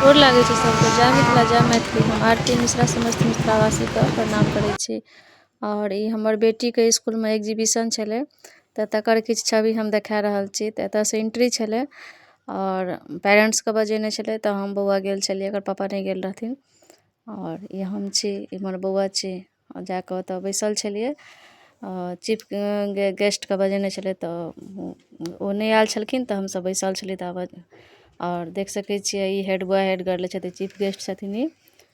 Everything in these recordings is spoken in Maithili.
गोर लागै छै सबके। जय मिथिला जय मैथिली। हम आरती मिश्रा समस्त मिथिलावासीके प्रणाम करै छी। और ई हमर बेटीके इसकुलमे एग्जीबिशन छलै तऽ तकर किछु छवि हम देखा रहल छी। तऽ एतऽसँ एंट्री छलै और पेरेंट्सके बजेने छलै तऽ हम बौआ गेल छलियै, एकर पापा नहि गेल रहथिन। और ई हम छी, इमहर बौआ छी। जाकऽ ओतऽ बैसल छलियै। चीफ गेस्टके बजेने छलै तऽ ओ नहि आयल छलखिन तऽ हमसब बैसल छलियै ताबत। और देख सकै छियै ई हेड बॉय हेड गर्ल छथिन, चीफ गेस्ट छथिन ई।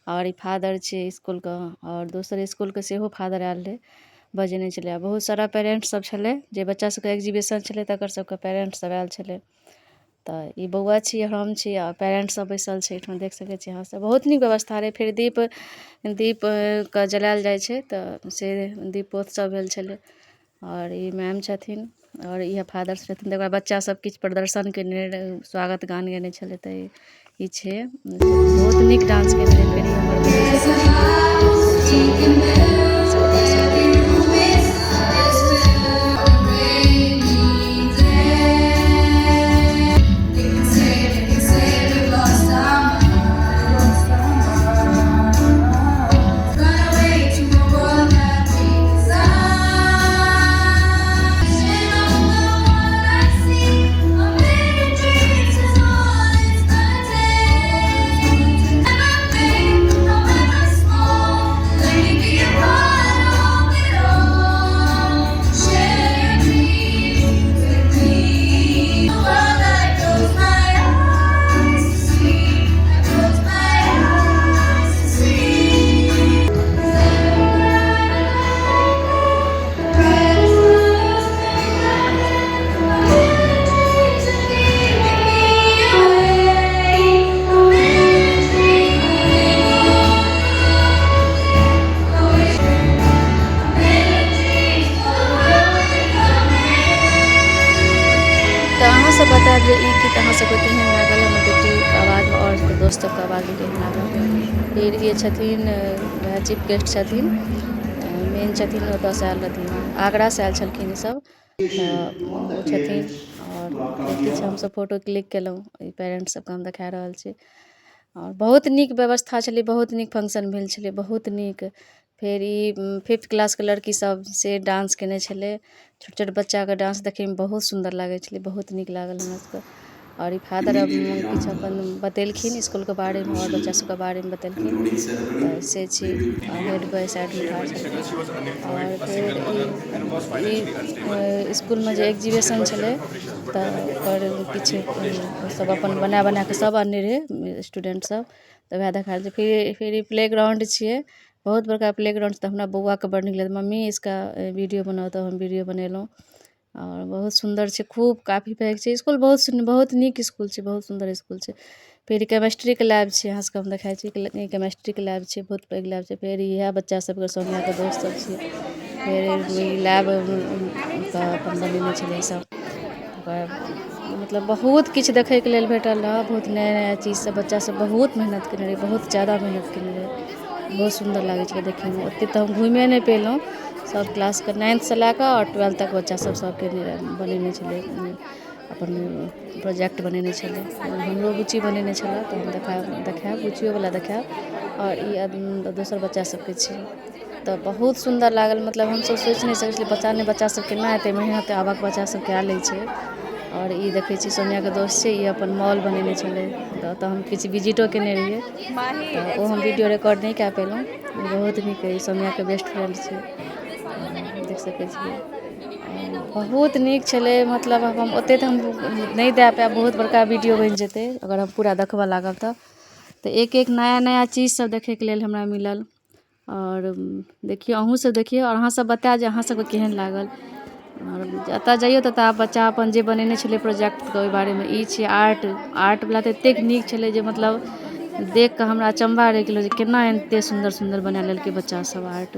और ई फादर छै इसकुलके और दोसर इसकुलके सेहो फादर आयल रहै, बजेने छलै। बहुत सारा पेरेंट्स सब छलै, जे बच्चा सबके एग्जीबिशन छलै तकर सबके पेरेंट्स सब आयल छलै। तऽ ई बौआ छी, हम छी आ पेरेंट्स सब बैसल छै एहिठाम, देख सकै छियै अहाँ सब। बहुत नीक व्यवस्था रहै। फेर दीप के जलायल जाइ छै तऽ से दीपोत्सव भेल छलै। और ई मैम छथिन और इएह फादर छथिन। तकर बाद बच्चा सब किछु प्रदर्शन केने रहै, स्वागत गान गेने छलै। तऽ ई छै, बहुत नीक डांस केने रहै। फेर ई हमर बहिन तऽ अहाँ सब बतायब जे ई गीत अहाँ सबके केहन लागल, हमर बेटीके आवाजमे और दोस्त सबके आवाजमे केहन लागल। फिर ये छथिन वएह चीफ गेस्ट छथिन, मेन छथिन, ओतऽसँ आयल रहथिन, आगरासँ आयल छलखिन ई सब। तऽ ओ छथिन और किछु हमसब फोटो क्लिक केलहुँ, ई पेरेंट्स सबके हम देखा रहल छी। और बहुत नीक व्यवस्था छलै, बहुत नीक फंक्शन भेल छलै, बहुत नीक। फेर ई 5th क्लासके लड़की सब से डांस केने छलै। छोट छोट बच्चाके डांस देखैमे बहुत सुन्दर लागै छलै, बहुत नीक लागल हमरा सबके। और ई फादर किछु अपन बतेलखिन इसकुलके बारेमे और बच्चा सबके बारेमे बतेलखिन। तऽ से छी, हेड बॉय साइडमे ठाढ़ छलखिन। और फेर ई इसकुलमे जे एग्जीबिशन छलै तऽ ओकर किछु सब अपन बना कऽ सब आनने रहै स्टूडेंट सब, तऽ वएह देखा रहल छै। फिर ई प्ले ग्राउंड छियै, बहुत बड़का प्ले ग्राउंड। तऽ हमरा बौआके बड़ नीक लगलै, मम्मी इसका वीडियो बनाओ, तऽ हम वीडियो बनेलहुँ। और बहुत सुन्दर छै, खूब काफी पैघ छै इसकुल, बहुत नीक इसकुल छै, बहुत सुन्दर इसकुल छै। फेर केमेस्ट्रीके लैब छै, अहाँ सबके हम देखाइ छी, केमेस्ट्रीके लैब छै, बहुत पैघ लैब छै। फेर इएह बच्चा सबके सौम्याके दोस्त सब छियै। फेर ई लैब के अपन बनेने छलै सब। ओकर मतलब बहुत किछु देखैके लेल भेटल रहै, बहुत नया नया चीज सब। बच्चा सब बहुत मेहनत केने रहै, बहुत ज्यादा मेहनत केने रहै, बहुत सुन्दर लागै छलै देखैमे। ओतेक तऽ हम घुमिए नहि पेलहुँ। सब क्लासके 9th से लऽ कऽ और 12th तक बच्चा सब बनेने छलै, अपन प्रोजेक्ट बनेने छलै। हमरो बुच्ची बनेने छलै, तऽ हम देखायब बुच्चियोवला देखायब। और ई दोसर बच्चा सबके छै। तऽ बहुत सुन्दर लागल, मतलब हमसब सोचि नहि सकै छलियै बच्चा सब केना एते मेहनत आबक बच्चा सब कए लै छै। और ई देखै छी सौम्याके दोस्त छै, ई अपन मॉल बनेने छलै, तऽ ओतऽ हम किछु विजिटो केने रहियै। तऽ ओ हम वीडियो रिकॉर्ड नहि कए पेलहुँ। बहुत नीक अइ, सौम्याके बेस्ट फ्रेंड छै, देख सकै छियै। बहुत नीक छलै, मतलब हम ओतेक तऽ हम नहि दए पायब, बहुत बड़का वीडियो बनि जेतै अगर हम पूरा देखबऽ लागब तऽ। एक एक नया नया चीज सब देखैके लेल हमरा मिलल। और देखियौ, अहूँ सब देखियौ, और अहाँ सब बतायब जे अहाँ सबके केहन लागल। और जतऽ जइयौ ततऽ बच्चा अपन जे बनेने छलै प्रोजेक्टके ओहि बारेमे। ई छै आर्टवला, तऽ एतेक नीक छलै जे मतलब देख कऽ हमरा अचम्भा रहि गेलहुँ जे केना एतेक सुन्दर सुन्दर बना लेलकै बच्चा सब आर्ट।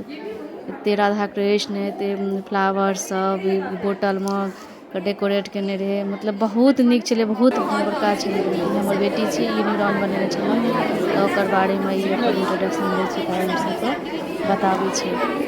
एतेक राधा कृष्ण, एतेक फ्लावर सब बोतलमे डेकोरेट केने रहै, मतलब बहुत नीक छलै, बहुत बड़का छलै। ई हमर बेटी छी, यूनिकॉर्न बनेने छलै, तऽ ओकर बारेमे ई अपन इंट्रोडक्शन दै छै, पेरेंट्स सबके बताबै छै।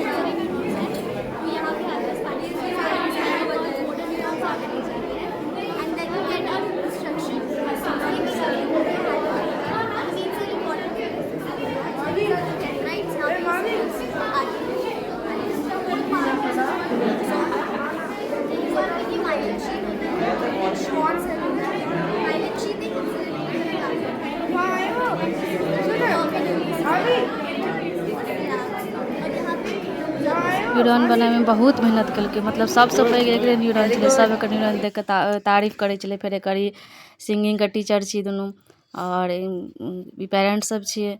न्यूरॉन बनाए में बहुत मेहनत कल मतलब सबसे पैघ एकरे न्यूरॉन छलै। सब एकर न्यूरॉन देख के तारीफ करे छलै। फिर एकर सिंगिंग के टीचर छी दुनू और पेरेंट्स सब छियै।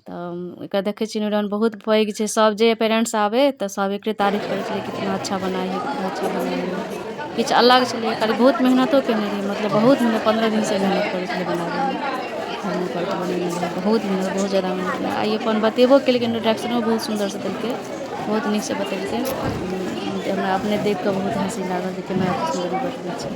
तऽ एकर देखे छी न्यूरॉन बहुत पैघ छै। सब जे पेरेंट्स आवे तो सब एकरे तारीफ करे छलै, कितना अच्छा बनाई है, कितना अच्छा बनाई है। किछु अलग छलै, खाली बहुत मेहनतो केने रही, मतलब बहुत मेहनत 15 दिन से मेहनत करे छलै बनाबे में। बहुत मेहनत, बहुत ज़्यादा मेहनत। आई अपन बतेबो केलकै, इंट्रोडक्शनो बहुत सुंदर से देलकै, बहुत नीक से बतेलकै। हमरा अपने देख के बहुत हंसी लागल जे केना एते सुंदर बतबै छै।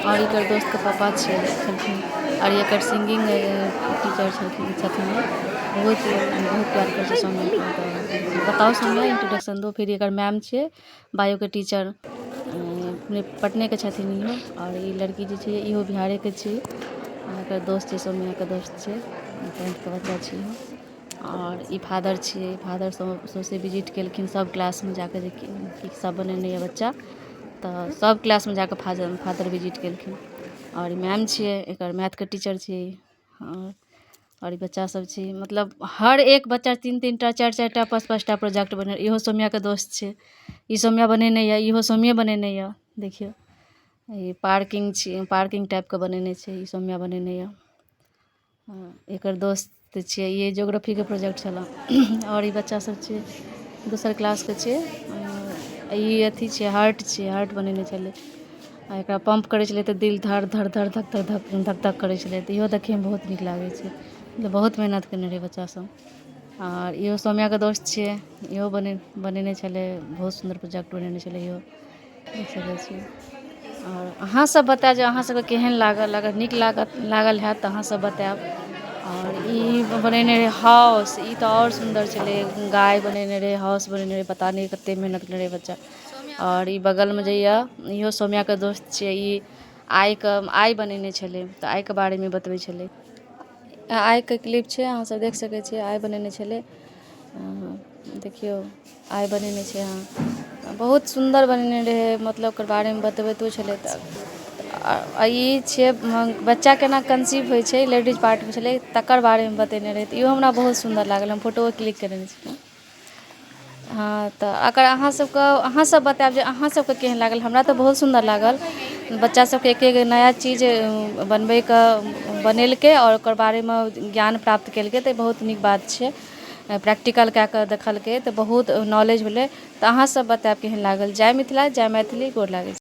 और एकर दोस्त के पापा छलखिन और एकर सिंगिंग टीचर छथिन। बहुत प्यार कर छै सौम्या के। बताओ सौम्या, इंट्रोडक्शन दो। फिर एकर मैम छे बायो के टीचर, अपने पटने के छथिन इहो। और ये लड़की जे छै इहो बिहारे के छै। एकर दोस्त छै, सौम्या के दोस्त छै, 10th के बच्चा छै। और ई फादर छे। फादर सौंसे विजिट केलखिन सब क्लास में जाके, कि सब बनेने ये बच्चा। तो सब क्लास में जाके फादर विजिट केलखिन। और मैम छे, एकर मैथ के टीचर छे। और बच्चा सब छे, मतलब हर एक बच्चा 3-3 टा 4-4 टा 5-5 टा प्रोजेक्ट बने। इहो सौम्या के दोस्त छे। ई सौम्या बनेने ये, इहो सौम्ये बनेने ये। देखियो ये पार्किंग छे, पार्किंग टाइप के बनेने छे, ई सौम्या बनेने ये। एकर दोस्त छे, ये ज्योग्राफी के प्रोजेक्ट छला। और ई बच्चा सब छे, दोसर क्लास के छे। ई अथी छे, हार्ट छे, हार्ट बनेने छले। आ एकरा पंप करे छले तो दिल धड़ धड़ धड़ धक धक धक धक धक करे छले। तो इहो देखे में बहुत नीक लागे छे। मतलब बहुत मेहनत केने रहे बच्चा सब। और इहो सौम्या के दोस्त छे, इहो बनेने छले, बहुत सुंदर प्रोजेक्ट बनेने छले इहो, देख सकै छी। और अहाँ सब बता जे अहाँ सबके केहन लागल, अगर नीक लागल है तो अहाँ सब बताएब। और ई बनेने रहे हाउस, ई तो और सुंदर छले। गाय बनेने रहे, हाउस बनेने रहे, पता नहीं कते मेहनत करे रहे बच्चा। और ई बगल में जइया, इहो सौम्या के दोस्त छे। ई आई बनेने छले, तो आई के बारे में बतबै छले। आई के क्लिप छे, अहाँ सब देख सकै छी। आई बनेने छले, देखियो आई बनेने छे। हाँ, बहुत सुंदर बनेने रहे, मतलब ओकर बारे में बतबैतो छले। ई छे बच्चा केना कंसीव होइ छै, लेडीज पार्ट में छले, तकर बारे में बतेने रहे। इहो हमरा बहुत सुंदर लागल, हम फोटो क्लिक करेने छी। हाँ, तो अगर अहाँ सब बताएब जे अहाँ सबके केहन लागल। हमरा तो बहुत सुंदर लागल। बच्चा सबके एक नया चीज बनबै के बनेलकै और ओकर बारे में ज्ञान प्राप्त केलकै, तो बहुत नीक बात छे। प्रैक्टिकल कए के देखलकै तो बहुत नॉलेज भेलै। तो अहाँ सब बताएब केहन लागल। जय मिथिला, जय मैथिली, गोर लागै छी।